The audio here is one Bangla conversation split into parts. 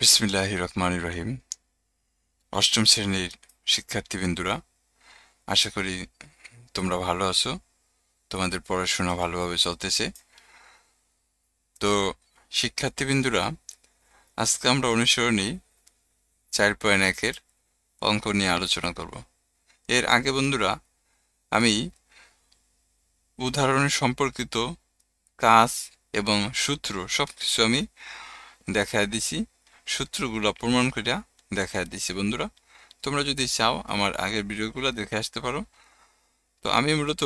বিসমিল্লাহির রহমানির রহিম। অষ্টম শ্রেণীর শিক্ষার্থীবৃন্দুরা, আশা করি তোমরা ভালো আছো, তোমাদের পড়াশোনা ভালোভাবে চলতেছে। তো শিক্ষার্থীবৃন্দুরা, আজকে আমরা অনুসরণী 4.1-এর অঙ্ক নিয়ে আলোচনা করব। এর আগে বন্ধুরা, আমি উদাহরণ সম্পর্কিত কাজ এবং সূত্র সবকিছু আমি দেখায় দিছি, সূত্রগুলো প্রমাণ করে দেখায় দিছি। বন্ধুরা, তোমরা যদি চাও আমার আগের ভিডিওগুলো দেখে আসতে পারো। তো আমি মূলত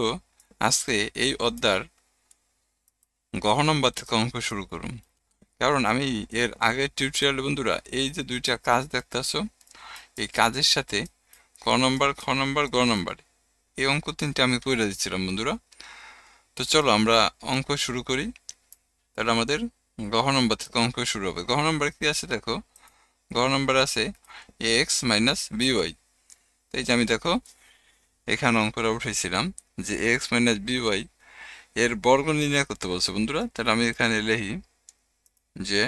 আজকে এই অধ্যায়ের গহ নম্বর থেকে অঙ্ক শুরু করুন, কারণ আমি এর আগের টিউটোরিয়ালে বন্ধুরা এই যে দুইটা কাজ দেখতেছো, এই কাজের সাথে ক নম্বর, খ নম্বর, গ নম্বর এই অঙ্ক তিনটে আমি করে দিচ্ছিলাম বন্ধুরা। তো চলো আমরা অঙ্ক শুরু করি। তাহলে আমাদের গহ নম্বর থেকে অঙ্ক শুরু হবে। গহ নম্বর কি আছে দেখো, গহ নম্বর আছে এক্স মাইনাস বিওয়াই। এই যে আমি দেখো এখানে অঙ্কটা উঠেছিলাম যে এক্স মাইনাস বিওয়াই এর বর্গ নির্ণয় করতে বলছে বন্ধুরা। তাহলে আমি এখানে লিখি যে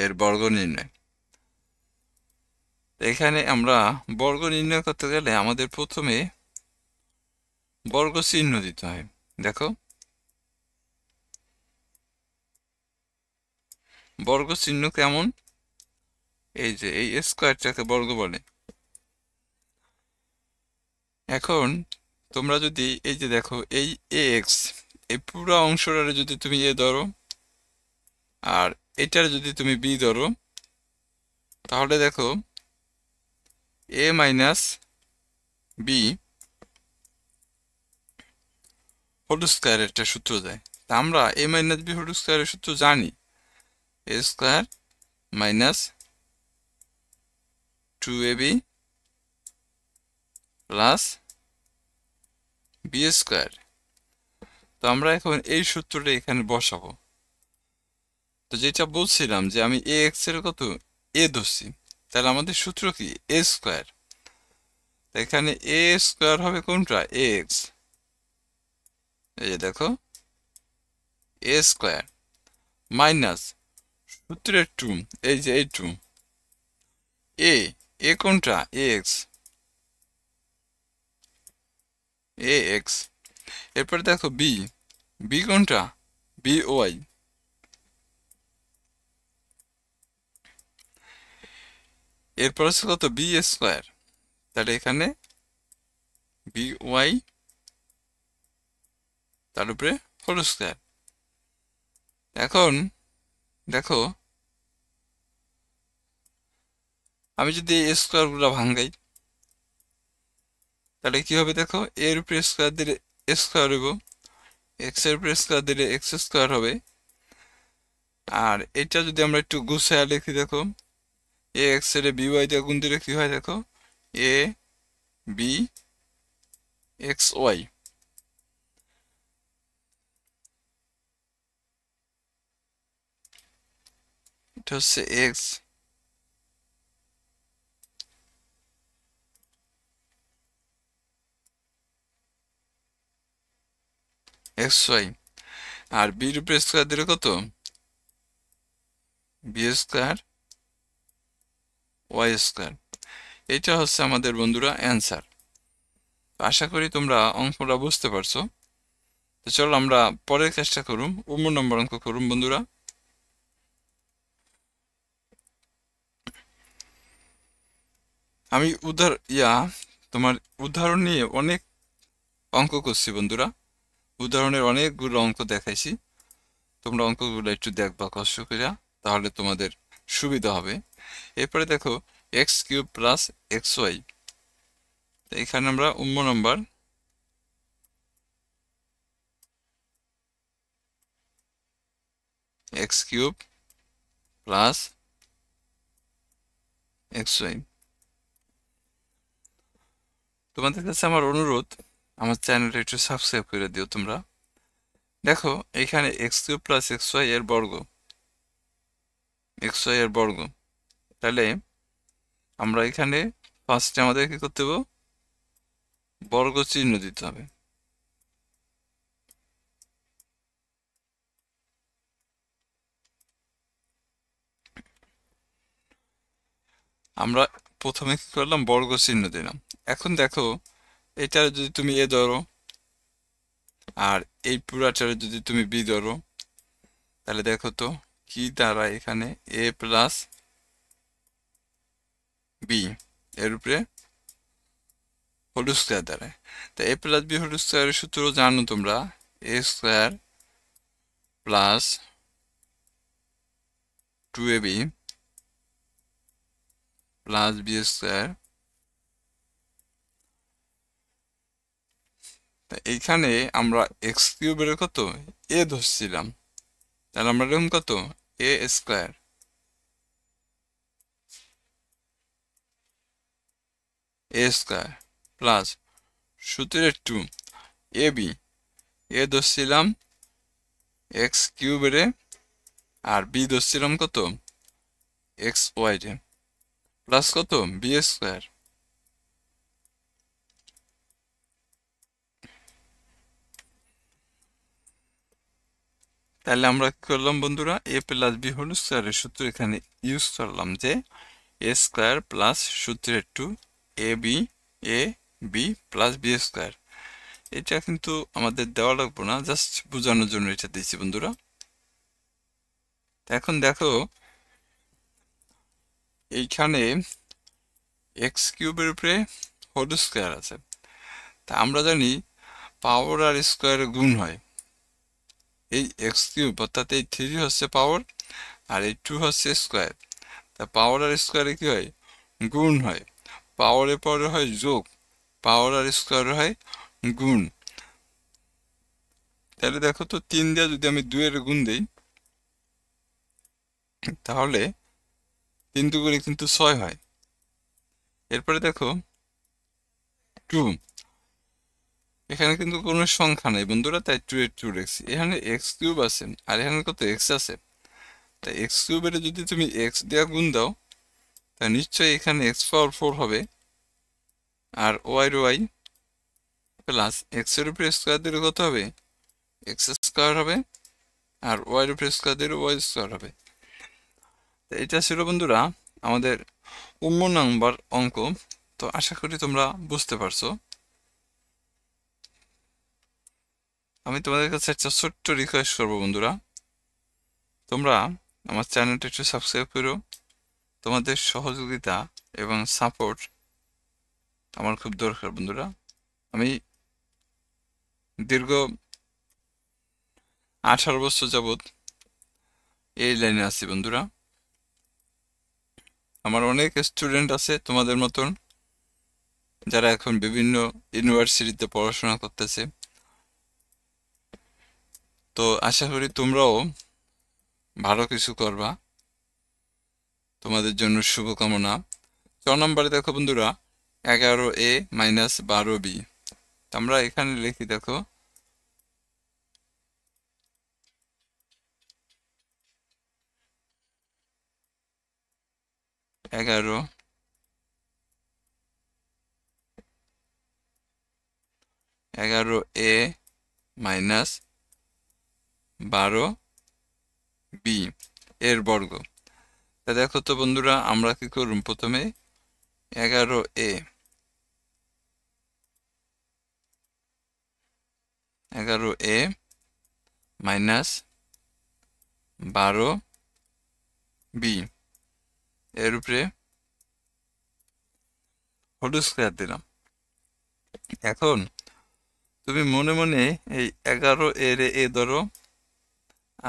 এর বর্গ নির্ণয়। এখানে আমরা বর্গ নির্ণয় করতে গেলে আমাদের প্রথমে বর্গ চিহ্ন দিতে হয়। দেখো বর্গ চিহ্ন কেমন, এই যে এই স্কোয়ারটাকে বর্গ বলে। এখন তোমরা যদি এই যে দেখো এই এক্স, এই পুরো অংশটারে যদি তুমি এ ধরো আর এটার যদি তুমি বি ধরো, তাহলে দেখো এ মাইনাস বি হোল স্কোয়ারের একটা সূত্র দেয়। তা আমরা এ মাইনাস বি হোল স্কোয়ারের সূত্র জানি, a square minus 2ab plus b square. তো আমরা এখন এই সূত্রটা এখানে বসাবো। তো যেটা বলছিলাম যে আমি এ এক্স এর কত এ ধরছি, তাহলে আমাদের সূত্র কি এ স্কোয়ার। এখানে এ স্কোয়ার হবে কোনটা, এ এক্স। এই যে দেখো এ স্কোয়ার মাইনাস সূত্রের 2, এই যে এই 2 এ, এ কোনটা এ এক্স, এ এক্স। এরপরে দেখো বি, বি কোনটা বি ওয়াই। এরপর হচ্ছে কত বি স্কোয়ার, তাহলে এখানে বি ওয়াই তার উপরে হোল স্কোয়ার। এখন দেখো আমি যদি এই স্কোয়ার গুলা ভাঙাই, তাহলে কি হবে দেখো, এর উপরে স্কোয়ার দিলে স্কোয়ার হইব, এক্স এর উপরে স্কোয়ার দিলে এক্স স্কোয়ার হবে। আর এটা যদি আমরা একটু গুছায় লিখি, দেখো এ এক্স এর বি ওয়াই দিয়ে গুণ দিলে কি হয় দেখো, এ বি এক্স ওয়াই। এটা হচ্ছে এক্স এক্স ওয়াই, আর বির উপরে স্কোয়ার দিলে কত বি স্কোয়ার ওয়াই স্কোয়ার। এটা হচ্ছে আমাদের বন্ধুরা অ্যান্সার। আশা করি তোমরা অঙ্কটা বুঝতে পারছো। তো চলো আমরা পরের কাজটা করুম, 19 নম্বর অঙ্ক করুম বন্ধুরা। আমি তোমার উদাহরণ নিয়ে অনেক অঙ্ক করছি বন্ধুরা, উদাহরণের অনেকগুলো অঙ্ক দেখাইছি। তোমরা অঙ্কগুলো একটু দেখবা কষ্ট করে, তাহলে তোমাদের সুবিধা হবে। এরপরে দেখো x cube plus x y. এখানে আমরা 19 নম্বর x cube plus x y. তোমাদের কাছে আমার অনুরোধ, আমার চ্যানেলটা একটু সাবস্ক্রাইব করে দিও তোমরা। দেখো এখানে x cube plus x y এর বর্গ, এক্স ওয়াই এর বর্গ। তাহলে আমরা এখানে ফার্স্টে আমাদের কি করতে হবে, বর্গ চিহ্ন দিতে হবে। আমরা প্রথমে কি করলাম, বর্গ চিহ্ন দিলাম। এখন দেখো এটার যদি তুমি এ ধরো আর এই পুরাটার যদি তুমি বি ধরো, তাহলে দেখো তো কি দাঁড়ায় এখানে, এ প্লাস বি এর উপরে হোল স্কোয়ার দাঁড়ায়। তা এ প্লাস বি হোল স্কোয়ারের সূত্র জানো তোমরা, a square plus 2ab plus b square. তা এইখানে আমরা এক্স কিউবের কত এ ধরছিলাম, তাহলে আমরা এরকম কত এ স্কোয়ার প্লাস সূত্রের 2 এ বি, এ ধরছিলাম এক্স কিউবের আর বি ধরছিলাম কত এক্স ওয়াই প্লাস কত বি স্কোয়ার। তাহলে আমরা কি করলাম বন্ধুরা, এ প্লাস বি হোল স্কোয়ারের সূত্র এখানে ইউজ করলাম, যে এ স্কোয়ার প্লাস সূত্রের 2 a B plus b square. এটা কিন্তু আমাদের দেওয়া লাগবে না, জাস্ট বোঝানোর জন্য এটা দিয়েছি বন্ধুরা। এখন দেখো এইখানে এক্স কিউবের উপরে হোল স্কোয়ার আছে। তা আমরা জানি পাওয়ার আর স্কোয়ারের গুণ হয়। এই এক্স কিউব অর্থাৎ এই 3 হচ্ছে পাওয়ার আর এই 2 হচ্ছে স্কোয়ার। তা পাওয়ার আর স্কোয়ারে কি হয়, গুণ হয়। পাওয়ারের পরে হয় যোগ, পাওয়ার আর স্কোয়ারে হয় গুণ। তাহলে দেখো তো 3 দিয়ে যদি আমি 2 এর গুণ দিই, তাহলে 3 2 করে কিন্তু 6 হয়। এরপরে দেখো 2, এখানে কিন্তু কোনো সংখ্যা নেই বন্ধুরা, তাই 2 এর 2 রেখেছি। এখানে এক্স কিউব আছে আর এখানে কত এক্স আছে, তাই এক্স কিউবের যদি তুমি এক্স দেওয়া গুণ দাও, তা নিশ্চয়ই এখানে এক্স পাওয়ার 4 হবে। আর ওয়াই প্লাস এক্স এর উপরে স্কোয়ার দিলে কত হবে, এক্স স্কোয়ার হবে। আর ওয়াই এর উপরে স্কোয়ার দিলে ওয়াই স্কোয়ার হবে। তো এটা ছিল বন্ধুরা আমাদের নাম্বার অঙ্ক। তো আশা করি তোমরা বুঝতে পারছো। আমি তোমাদের কাছে একটা ছোট্ট রিকোয়েস্ট করবো বন্ধুরা, তোমরা আমার চ্যানেলটা একটু সাবস্ক্রাইব করো। তোমাদের সহযোগিতা এবং সাপোর্ট আমার খুব দরকার বন্ধুরা। আমি দীর্ঘ 18 বছর যাবৎ এই লাইনে আছি বন্ধুরা। আমার অনেক স্টুডেন্ট আছে তোমাদের মতন, যারা এখন বিভিন্ন ইউনিভার্সিটিতে পড়াশোনা করতেছে। তো আশা করি তোমরাও ভালো কিছু করবা, তোমাদের জন্য শুভকামনা। 4 নম্বরে দেখো বন্ধুরা 11a মাইনাস 12b। আমরা এখানে লিখি, দেখো 11a মাইনাস 12b এর বর্গ। তা দেখো তো বন্ধুরা আমরা কি করব, প্রথমে 11a মাইনাস 12b এর উপরে হোল স্কোয়ার দিলাম। এখন তুমি মনে মনে এই 11 এর এ ধরো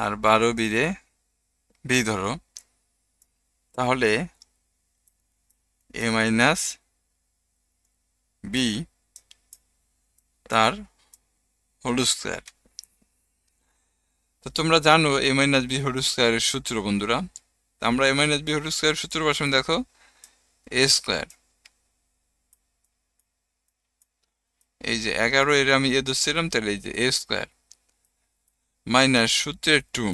আর 12b রে বি ধরো, তাহলে এ মাইনাস বি তার হোল স্কোয়ার। তো তোমরা জানো a মাইনাস b হোল স্কয়ারের সূত্র বন্ধুরা। আমরা a মাইনাস b হোল স্কয়ারের সূত্র বসাম, দেখো a স্কয়ার, এই যে 11 এর আমি এ ধরছিলাম, তাহলে এই যে a স্কয়ার মাইনাস সূত্রের 2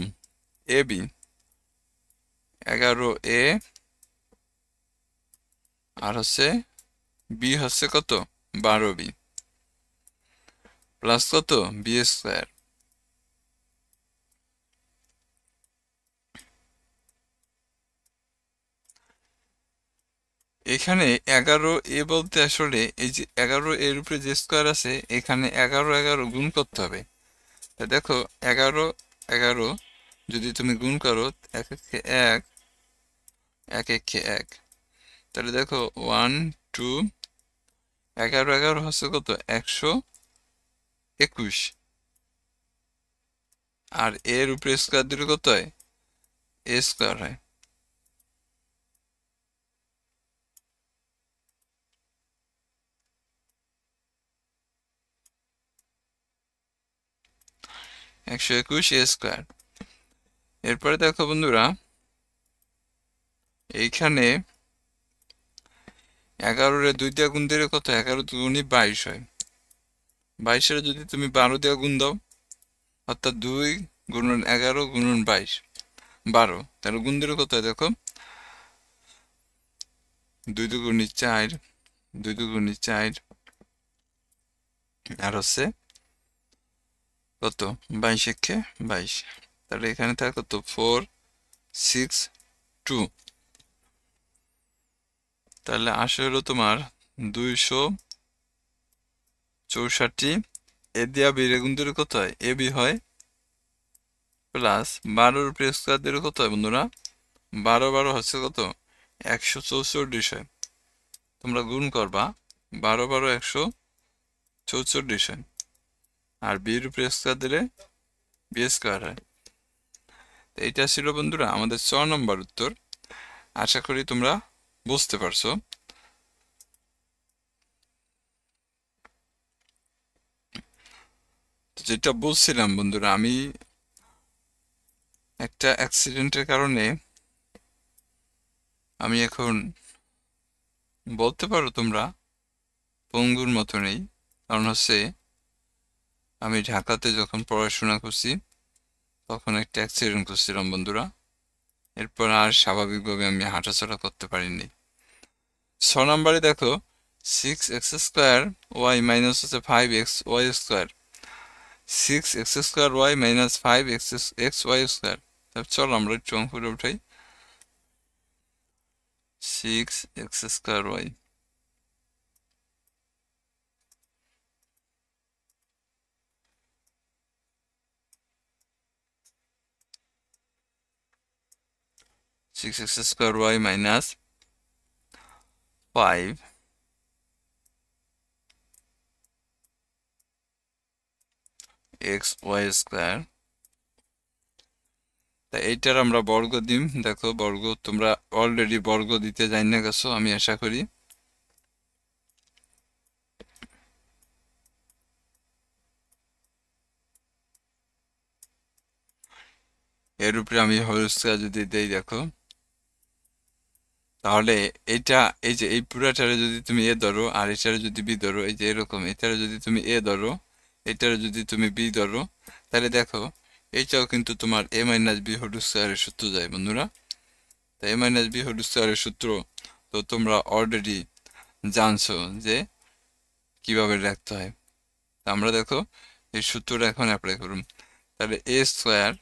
ab 11a আর হচ্ছে b হচ্ছে কত 12b প্লাস কত b স্কয়ার। এখানে 11a বলতে আসলে এই যে 11 এর উপরে যে স্কয়ার আছে, এখানে 11 গুণ করতে হবে। তা দেখো 11 যদি তুমি গুণ করো 1 একে 1 1 একে 1, তাহলে দেখো 1 2 11 হচ্ছে কত 121, আর এর উপরে স্কয়ার দিলে কত হয় a স্কয়ার হয়। একশো একুশ a স্কয়ার। এরপরে দেখো বন্ধুরা, এইখানে 11 2 দিয়ে গুণ দিলে কত 11 দুগুণে 22 হয়। 22 যদি তুমি 12 দিয়ে গুণ দাও, অর্থাৎ 2 গুণন 11 গুণন 22 12, তাহলে গুণ দিলে কত হয় দেখো 2 দুগুণে 4 2 দুগুণে 4 আর হচ্ছে কত 22 একে 22, তাহলে এখানে থাকে কত 4 6 2, তাহলে আসে হলো তোমার 264। এ দিয়া বেড়ে গুণ দিলে কত হয় এ বি হয় প্লাস 12 উপরে স্কয়ার দিলে কত হয় বন্ধুরা 12 12 হচ্ছে কত 144 হয়। তোমরা গুণ করবা 12 12 144 হয়, আর বির উপরে স্কয়ার দিলে বি স্কয়ার হয়। তো এইটা ছিল বন্ধুরা আমাদের 6 নম্বর উত্তর। আশা করি তোমরা বুঝতে পারছো। তো যেটা বলছিলাম বন্ধুরা, আমি একটা অ্যাক্সিডেন্টের কারণে আমি এখন বলতে পারো তোমরা পঙ্গুর মতো নেই। কারণ হচ্ছে আমি ঢাকাতে যখন পড়াশোনা করছি তখন একটা অ্যাক্সিডেন্ট করছিলাম বন্ধুরা। এরপর আর স্বাভাবিকভাবে আমি হাঁটাচলা করতে পারিনি। 6 নম্বরে দেখো 6x স্কয়ার ওয়াই মাইনাস হচ্ছে 5x y square, 6x square y minus 5x x y square. তাহলে চলো আমরা একটু অঙ্ক করে উঠাই। 6x square y 6x square y minus 5 x y square. তা এইটার আমরা বর্গ দিম। দেখো বর্গ তোমরা অলরেডি বর্গ দিতে জানি না গেছো আমি আশা করি। এর উপরে আমি হোল স্কয়ার যদি দেই দেখো, তাহলে এইটা এই যে এই পুরাটারে যদি তুমি এ ধরো আর এটারে যদি বি ধরো, এই যে এরকম এটারে যদি তুমি এ ধরো এটারে যদি তুমি বি ধরো, তাহলে দেখো এইটাও কিন্তু তোমার এ মাইনাস বি হোল স্কয়ারের সূত্র যায় বন্ধুরা। তো এ মাইনাস বি হোল স্কয়ারের সূত্র তো তোমরা অলরেডি জানছো যে কিভাবে রাখতে হয়। আমরা দেখো এই সূত্রটা এখন অ্যাপ্লাই করুন। তাহলে a square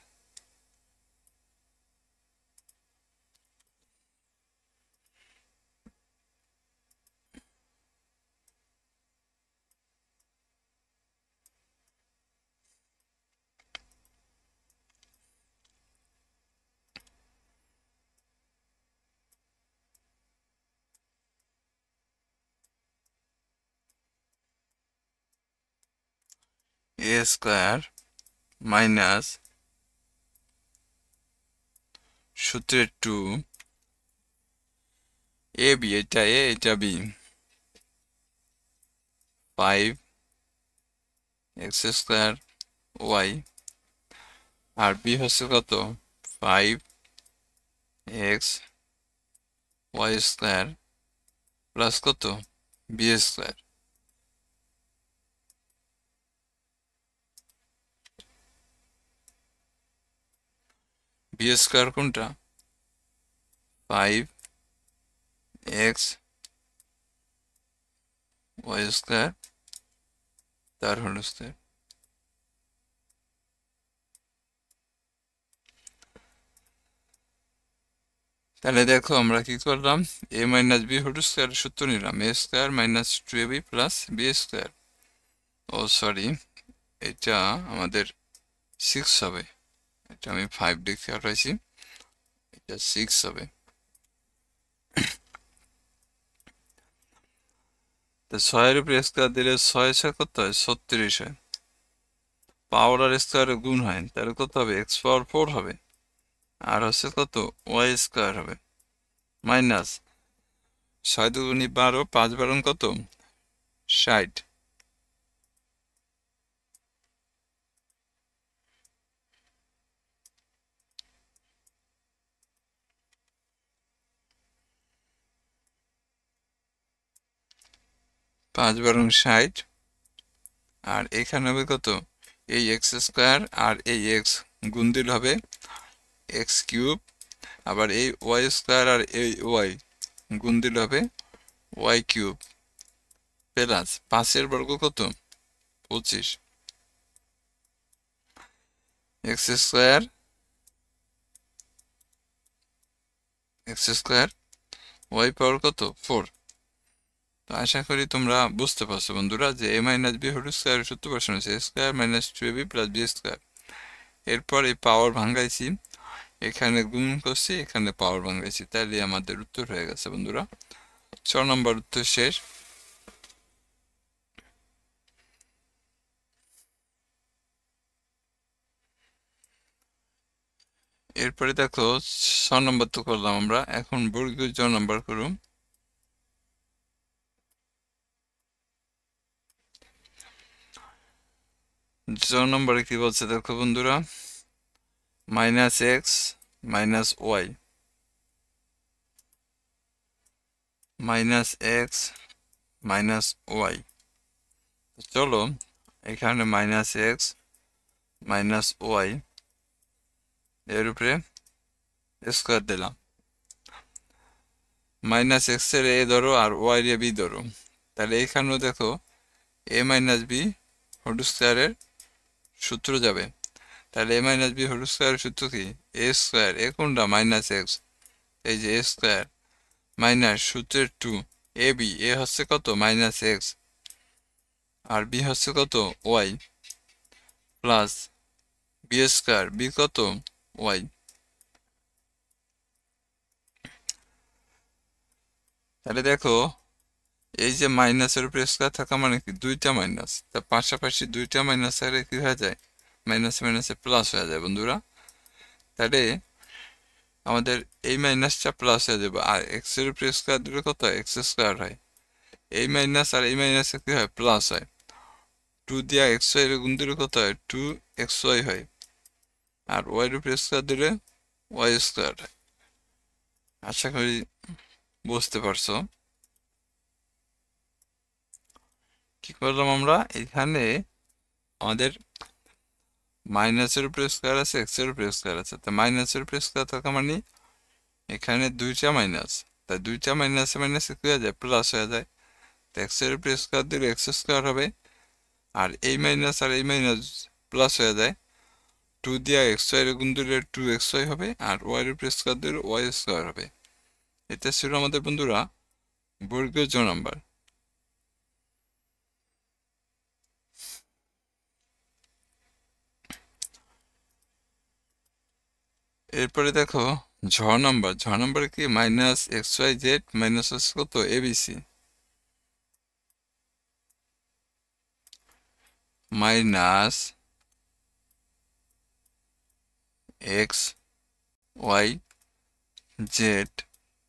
a square minus সূত্রের 2 এ বি, এটা এ এটা বি, 5 এক্স স্কয়ার ওয়াই আর বি হচ্ছে কত 5x ওয়াই স্কোয়ার প্লাস কত বি স্কোয়ার। বি স্কোয়ার কোনটা 5x ওয়াই স্কোয়ার তার হোল স্কোয়ার। তাহলে দেখো আমরা কি করলাম, a minus b whole square সূত্র নিলাম, a square minus 2ab plus b square. ও সরি, এটা আমাদের 6 হবে, এটা আমি 5 লিখে রাখছি, এটা 6 হবে। তো 6 এর উপরে স্কোয়ার দিলে 6 6 কত হয় 36 হয়। পাওয়ার আর স্কোয়ারে গুণ হয়, তাহলে কত হবে x পাওয়ার 4 হবে। আর হচ্ছে কত ওয়াই স্কোয়ার হবে মাইনাস 6 দুগুণী 12, 5 বারং কত 60। পাঁচ বারং 60, আর এখানে হবে কত এই এক্স স্কোয়ার আর এই এক্স গুণ দিলে হবে এক্স কিউব, আবার এই ওয়াই স্কোয়ার আর এই ওয়াই গুণ দিলে হবে ওয়াই কিউব প্লাস 5 বর্গ কত 25 এক্স স্কোয়ার ওয়াই পাওয়ার কত 4। তো আশা করি তোমরা বুঝতে পারছো বন্ধুরা যে a minus b whole square সূত্র বসানো হয়েছে a square minus 2ab plus b square. এরপর এই পাওয়ার ভাঙাইছি, এখানে গুণ করছি, এখানে পাওয়ার ভাঙাইছি, তাহলে আমাদের উত্তর হয়ে গেছে বন্ধুরা। 6 নম্বর উত্তর শেষ। এরপরে দেখো 6 নম্বর তো করলাম আমরা, এখন বর্গীয় জ নম্বর করুন। জ নম্বরে কি বলছে দেখো বন্ধুরা, minus x minus y minus x minus y. চলো এখানে মাইনাস এক্স মাইনাস ওয়াই এর উপরে স্কোয়ার দিলাম, মাইনাস এক্স এর এ ধরো আর ওয়াই এর বি ধরো, তাহলে এখানেও দেখো এ মাইনাস বি হোল স্কোয়ারের সূত্র যাবে। তাহলে এ মাইনাস বি হোল স্কোয়ারের সূত্র কি এ স্কোয়ার, এ কোনটা মাইনাস এক্স, এই যে এ স্কোয়ার মাইনাস সূত্রের 2 এ বি, এ হচ্ছে কত মাইনাস এক্স আর বি হচ্ছে কত y plus b square, b কত ওয়াই। তাহলে দেখো এই যে মাইনাসের উপরে স্কোয়ার থাকা মানে কি দুইটা মাইনাস, তা পাশাপাশি দুইটা মাইনাস থাকলে কি হয়ে যায় মাইনাসে মাইনাসে প্লাস হয়ে যায় বন্ধুরা। তাহলে আমাদের এই মাইনাসটা প্লাস হয়ে যাবে, আর এক্স এর উপরে স্কোয়ার দিলে কত এক্স স্কোয়ার হয়, এই মাইনাস আর এই মাইনাসে কি হয় প্লাস হয়, 2 দিয়া এক্স ওয়াই এর গুণ দিলে কত হয় 2xy হয়, আর ওয়াই এর উপরে স্কোয়ার দিলে ওয়াই স্কোয়ার হয়। আশা করি বুঝতে পারছো। কি করলাম আমরা এখানে, আমাদের মাইনাসের উপরে স্কোয়ার আছে, এক্স এর উপরে স্কোয়ার আছে, তা মাইনাসের উপরে স্কোয়ার থাকা মানে এখানে দুইটা মাইনাস, তাই দুইটা মাইনাসে মাইনাসে কি হয়ে যায় প্লাস হয়ে যায়, তো এক্স এর উপরে স্কোয়ার দিলে এক্স স্কোয়ার হবে, আর এই মাইনাস আর এই মাইনাস প্লাস হয়ে যায়, 2 দিয়া এক্স ওয়াই এর গুণ দিলে 2xy হবে, আর ওয়াই এর উপরে স্কোয়ার দিলে ওয়াই স্কোয়ার হবে। এটা ছিল আমাদের বন্ধুরা বর্গীয় জ নাম্বার। এরপরে দেখো ঝ নাম্বার, ঝ নাম্বারে কি minus x y z minus হচ্ছে কত a b c minus x y z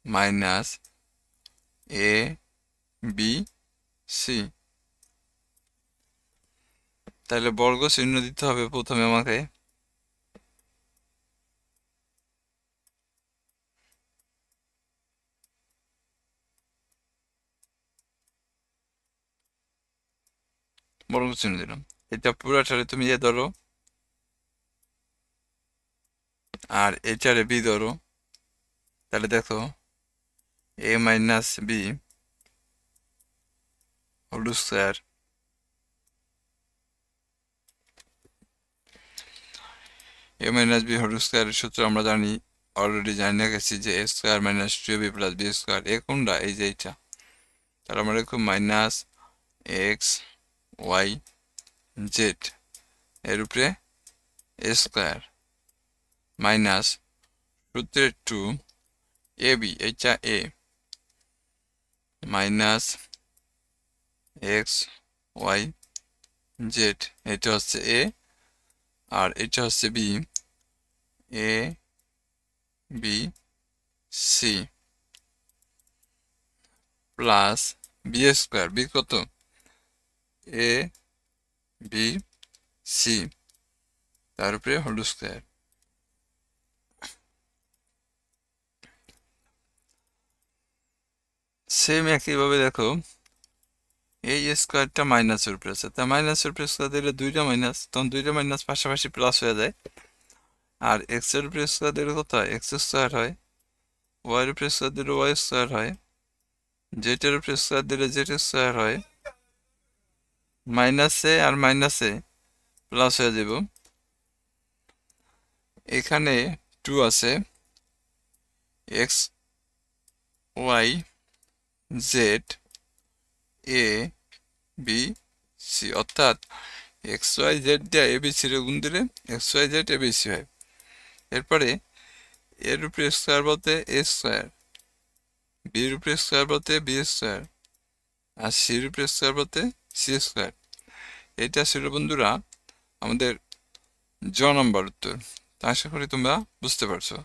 minus a b c. তাহলে বর্গ চিহ্ন দিতে হবে প্রথমে আমাকে, বর্গ চিহ্ন দিলাম। এটা পুরাটারে তুমি এ ধরো আর এটারে বি ধরো, তাহলে দেখো a minus b whole square a minus b whole স্কয়ারের সূত্র আমরা জানি, অলরেডি জানিয়ে গেছি যে a square minus two b plus b square. A কোনটা? এই যে এইটা। তাহলে আমরা দেখো মাইনাস এক্স ওয়াই জেড এর উপরে এ স্কয়ার মাইনাস সূত্রের টু এ বি, এইটা a minus x y z, এটা হচ্ছে এ আর এটা হচ্ছে b, a b c plus b square, b কত? এ বি সি তার উপরে হোল স্কয়ার। সেম একইভাবে দেখো এই স্কয়ারটা মাইনাসের উপরে আছে, তা মাইনাসের উপরে স্কয়ার দিলে দুইটা মাইনাস, তখন দুইটা মাইনাস পাশাপাশি প্লাস হয়ে যায়। আর এক্স এর উপরে স্কয়ার দিলে কত হয়? এক্স স্কয়ার হয়। ওয়াই এর উপরে স্কয়ার দিলে ওয়াই স্কয়ার হয়। জেড এর উপরে স্কয়ার দিলে জেড স্কয়ার হয়। মাইনাসে আর মাইনাসে প্লাস হয়ে যাব। এখানে টু আছে, এক্স ওয়াই জেড এ বি সি, অর্থাৎ এক্স ওয়াই জেড দিয়ে এ বি সি রে গুণ দিলে এক্স ওয়াই জেড এ বি সি হয়। এরপরে এর উপরে স্কয়ার বলতে এ স্কয়ার, বির উপরে স্কয়ার বলতে বি স্কয়ার, আর সির উপরে স্কয়ার বলতে সি স্কয়ার। এটা ছিল বন্ধুরা আমাদের জ নম্বর উত্তর। তা আশা করি তোমরা বুঝতে পারছো।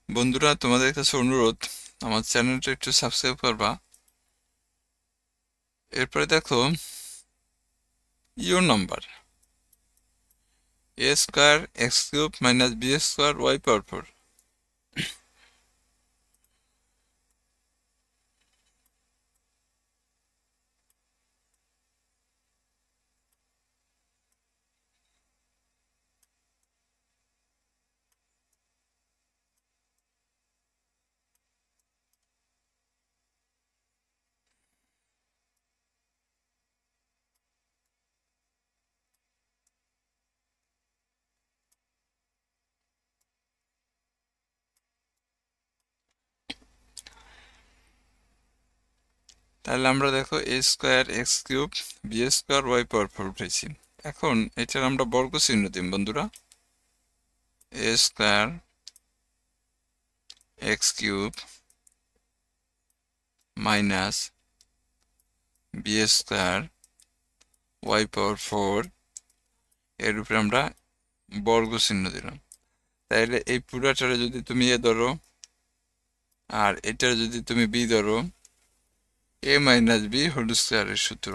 বন্ধুরা তোমাদের কাছে অনুরোধ, আমার চ্যানেলটা একটু সাবস্ক্রাইব করবা। এরপরে দেখো u number a square x cube minus b square y power four. তাহলে আমরা দেখো a square x cube b square y power four উঠেছি। এখন এটার আমরা বর্গ চিহ্ন দিই বন্ধুরা। A square x cube minus b square y power four এর উপরে আমরা বর্গ চিহ্ন দিলাম। তাহলে এই পুরাটারে যদি তুমি এ ধরো আর এটার যদি তুমি বি ধরো, এ মাইনাস বি হোল স্কয়ারের সূত্র,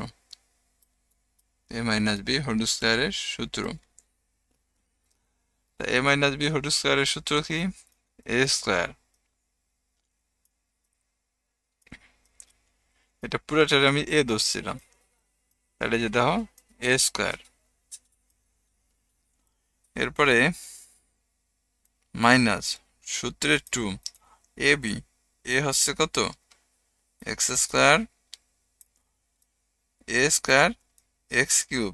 এ মাইনাস বি হোল স্কয়ারের সূত্র। এ মাইনাস বি হোল স্কয়ারের সূত্র কি? এ স্কয়ার, এটা পুরাটারে আমি এ ধরছিলাম, তাহলে যে দেখো এ স্কয়ার। এরপরে মাইনাস সূত্রের টু এ বি, এ হচ্ছে কত? X square a square x cube,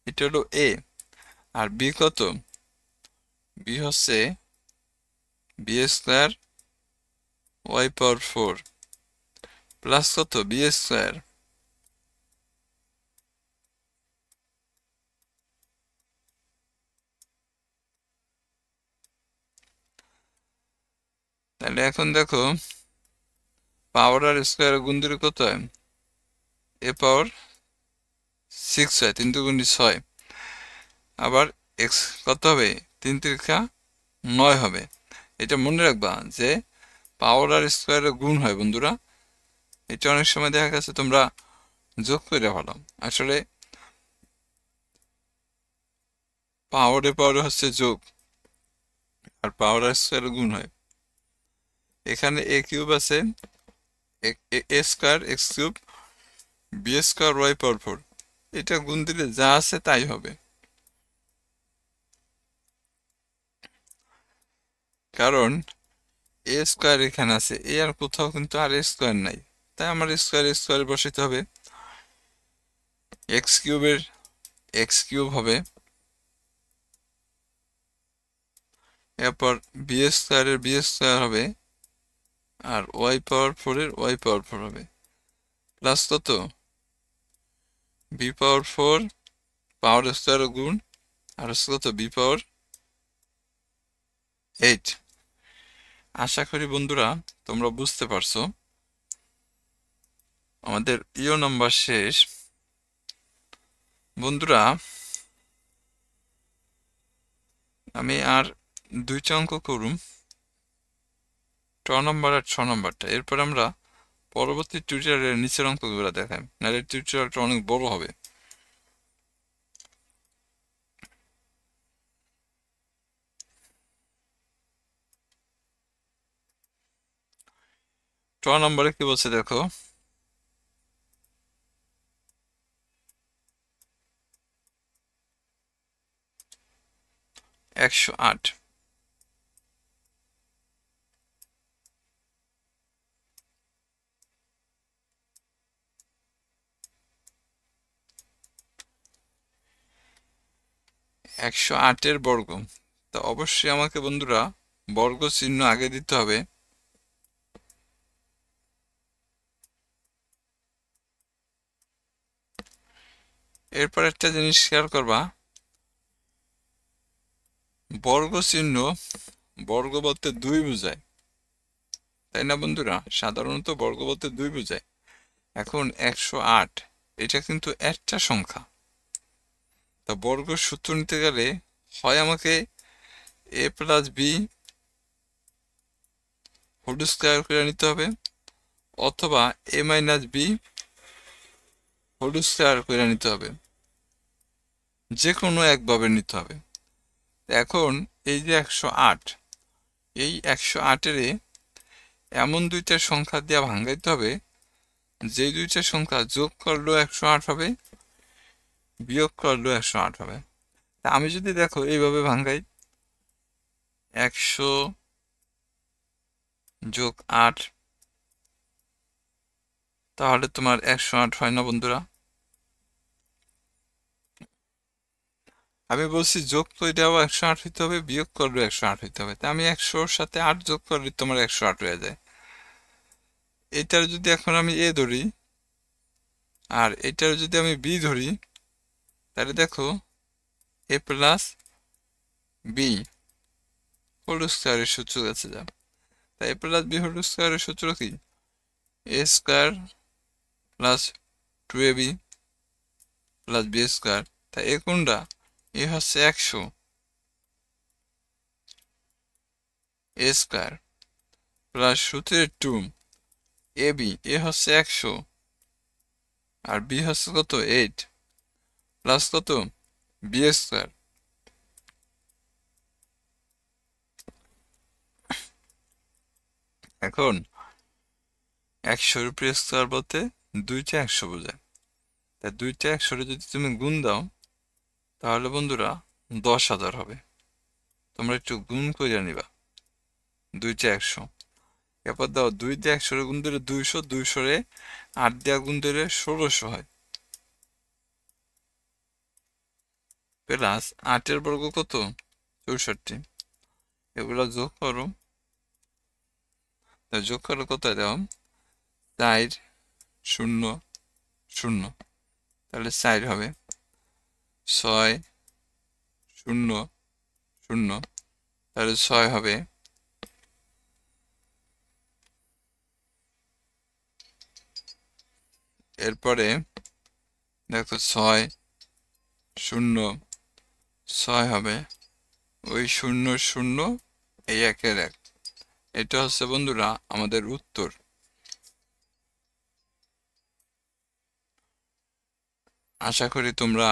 এটা হলো এ। আর বি কত? বি হচ্ছে b square y power four plus কত? B square. তাহলে এখন দেখো পাওয়ার আর স্কয়ার গুণ দিলে কত হয়? এ পাওয়ার সিক্স হয়, 3 দুগুণে 6। আবার এক্স কত হবে? 3 তিরিকা 9 হবে। এটা মনে রাখবা যে পাওয়ার আর স্কয়ারের গুণ হয় বন্ধুরা। এটা অনেক সময় দেখা গেছে তোমরা যোগ করে ভালো, আসলে পাওয়ারে হচ্ছে যোগ আর পাওয়ার আর স্কয়ারের গুণ হয়। এখানে এ কিউব আছে, a square x cube b square y power 4, এটা গুণ দিলে যা আছে তাই হবে, কারণ এ স্কোয়ার এখানে আছে, এ আর কোথাও কিন্তু আর এ স্কোয়ার নাই, তাই আমার স্কোয়ার বসাইতে হবে। এক্স কিউবের এক্স কিউব হবে, এরপর বি স্কোয়ারের বি স্কোয়ার হবে, আর ওয়াই পাওয়ার 4 এর ওয়াই পাওয়ার 4 হবে, প্লাস কত বি পাওয়ার 4 পাওয়ার স্কোয়ার গুণ আর হচ্ছে কত বি পাওয়ার 8। আশা করি বন্ধুরা তোমরা বুঝতে পারছো। আমাদের ইও নাম্বার শেষ বন্ধুরা। আমি আর 2টা অঙ্ক করুম, 3 নম্বর আর 6 নম্বরটা, এরপর আমরা পরবর্তী টিউটোরিয়ালের নিচের অঙ্কগুলো দেখাই, নাহলে টিউটোরিয়ালটা অনেক বড় হবে। নম্বরে কি বলছে দেখো, 108। একশো আটের বর্গ, তো অবশ্যই আমাকে বন্ধুরা বর্গ চিহ্ন আগে দিতে হবে। এরপর একটা জিনিস খেয়াল করবা, বর্গ চিহ্ন বর্গ বলতে 2 বোঝায়, তাই না বন্ধুরা? সাধারণত বর্গ বলতে 2 বোঝায়। এখন 108 এটা কিন্তু একটা সংখ্যা, তা বর্গ সূত্র নিতে গেলে হয় আমাকে এ প্লাস বি হোল স্কয়ার করে নিতে হবে, অথবা এ মাইনাস বি হোল স্কয়ার করে নিতে হবে, যে কোনো একভাবে নিতে হবে। এখন এই যে 108, এই 108-এর এমন দুইটা সংখ্যা দিয়ে ভাঙাইতে হবে যে দুইটা সংখ্যা যোগ করলেও 108 হবে, বিয়োগ করলেও 108 হবে। তা আমি যদি দেখো এইভাবে ভাঙাই, 100 যোগ 8, তাহলে তোমার 108 হয় না বন্ধুরা? আমি বলছি যোগ কইরাও 108 হইতে হবে, বিয়োগ করলেও 108 হইতে হবে। তা আমি 100-র সাথে 8 যোগ করলে তোমার 108 হয়ে যায়। এটার যদি এখন আমি এ ধরি আর এটার যদি আমি বি ধরি, তাহলে দেখো এ প্লাস বি হোল স্কয়ারের সূত্র কাছে যা। তাই এ প্লাস বি হোল স্কয়ারের সূত্র কি? A square plus 2ab plus b square. তাই এ কোনটা? এ হচ্ছে 100 এ স্কয়ার প্লাস সূত্রের 2 ab, এ হচ্ছে 100 আর বি হচ্ছে কত 8 প্লাস কত বি স্কয়ার। এখন 100-র উপরে স্কয়ার বলতে দুইটা 100 বোঝায়, তাই দুইটা 100-রে যদি তুমি গুণ দাও তাহলে বন্ধুরা 10,000 হবে। তোমরা একটু গুণ করে নিবা, দুইটা 100, এরপর দাও 2 দিয়ে 100-রে গুণ দিলে 200, 200-রে 8 দিয়ে গুণ দিলে 1600 হয়, প্লাস 8-এর বর্গ কত 64। এগুলো যোগ করো, যোগ করো কোথায় দাও 4 0 0, তাহলে 4 হবে, 6 0 0, তাহলে 6 হবে, এরপরে দেখো 6 0 6 হবে, ওই 0 0 এই 1-এর 1। এটা হচ্ছে বন্ধুরা আমাদের উত্তর। আশা করি তোমরা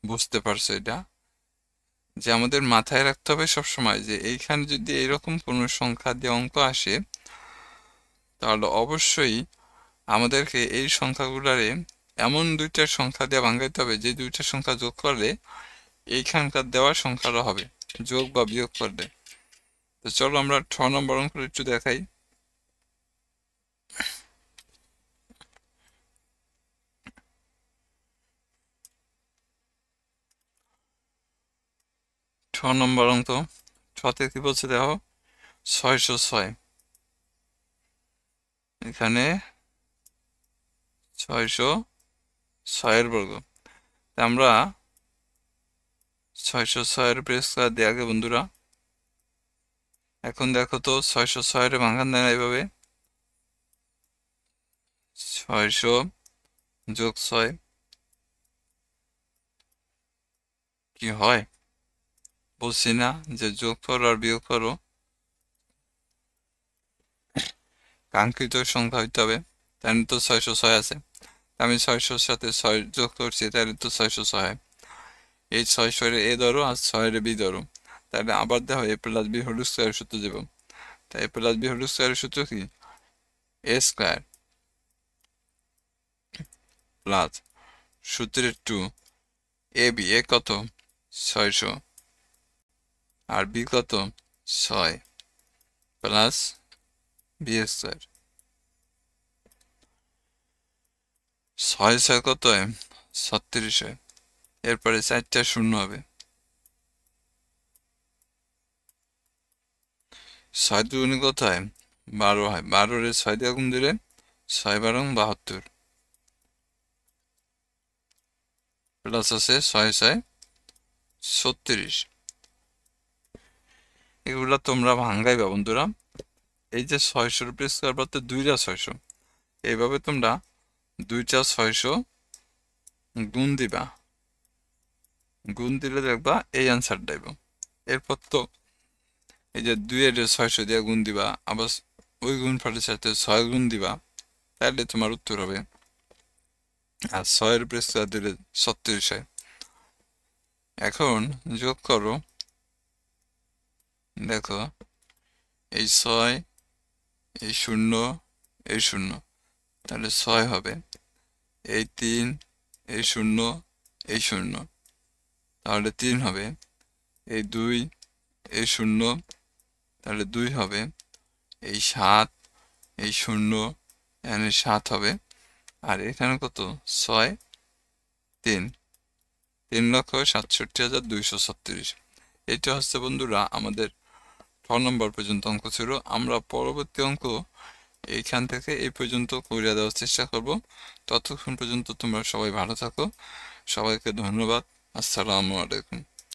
বুঝতে পারছো এটা, যে আমাদের মাথায় রাখতে হবে সবসময় যে এইখানে যদি এরকম কোনো সংখ্যা দিয়ে অঙ্ক আসে তাহলে অবশ্যই আমাদেরকে এই সংখ্যাগুলারে এমন দুইটা সংখ্যা দিয়ে ভাঙাইতে হবে যে দুইটা সংখ্যা যোগ করলে এইখানকার দেওয়া সংখ্যাটা হবে, যোগ বা বিয়োগ করলে। তো চলো আমরা 6 নম্বর অঙ্ক একটু দেখাই। ছ নম্বর অঙ্ক, ছতে কি বলছে দেখো, 606। এখানে 606 বর্গ। আমরা 606 উপরে স্কয়ার দিয়ে আগে বন্ধুরা। এখন দেখো তো 606 ভাঙান দেয় না এইভাবে, 600 যোগ 6 কি হয়? বলছি না যে যোগ করো আর বিয়োগ করো, কাঙ্ক্ষিত সংখ্যা হইতে হবে। তাহলে তো 606 আছে, আমি 600-র সাথে 6 যোগ করছি, তাহলে তো 606 হয়। এই 600 এ ধরো আর 6 বি ধরো, তাহলে আবার দেখো a plus b whole square সূত্র দেব। তাই এ প্লাস বি হোল স্কয়ারের সূত্র কি? এ স্কয়ার প্লাস সূত্রের 2 এ বি, এ কত 600 আর বি কত 6 প্লাস বি স্কয়ার। 6 কত হয়? 36 হয়। এরপরে 4টা শূন্য হবে, 6 দুগুণে কত হয়? 12 হয়। 12 এর 6 দিয়ে গুণ দিলে 6 12 72 প্লাস আছে 6 6 36। এগুলা তোমরা ভাঙ্গাইবা বন্ধুরা। এই যে 600 উপরে স্কয়ার বলতে 2টা 600, এইভাবে তোমরা 2টা 600 গুণ দিবা, গুণ দিলে দেখবা এই অ্যান্সারটা আইব। এরপর তো এই যে 2 এর 600 দিয়ে গুণ দিবা, আবার ওই গুণফলের সাথে 6 গুণ দিবা, তাহলে তোমার উত্তর হবে। আর 6 এর উপরে স্কয়ার দিলে 36 হয়। এখন যোগ করো, দেখো এই 6 এই 0 এই 0, তাহলে 6 হবে। এই 3 এই 0 এই 0, তাহলে 3 হবে। এই 2 এই 0, তাহলে 2 হবে। এই 7 এই 0 এখানে 7 হবে। আর এখানে কত 6 3, 3,67,236। এটা হচ্ছে বন্ধুরা আমাদের 6 নম্বর পর্যন্ত অঙ্ক ছিল। আমরা পরবর্তী অঙ্ক এইখান থেকে এই পর্যন্ত করে দেওয়ার চেষ্টা করব। ততক্ষণ পর্যন্ত তোমরা সবাই ভালো থাকো। সবাইকে ধন্যবাদ। আসসালামু আলাইকুম।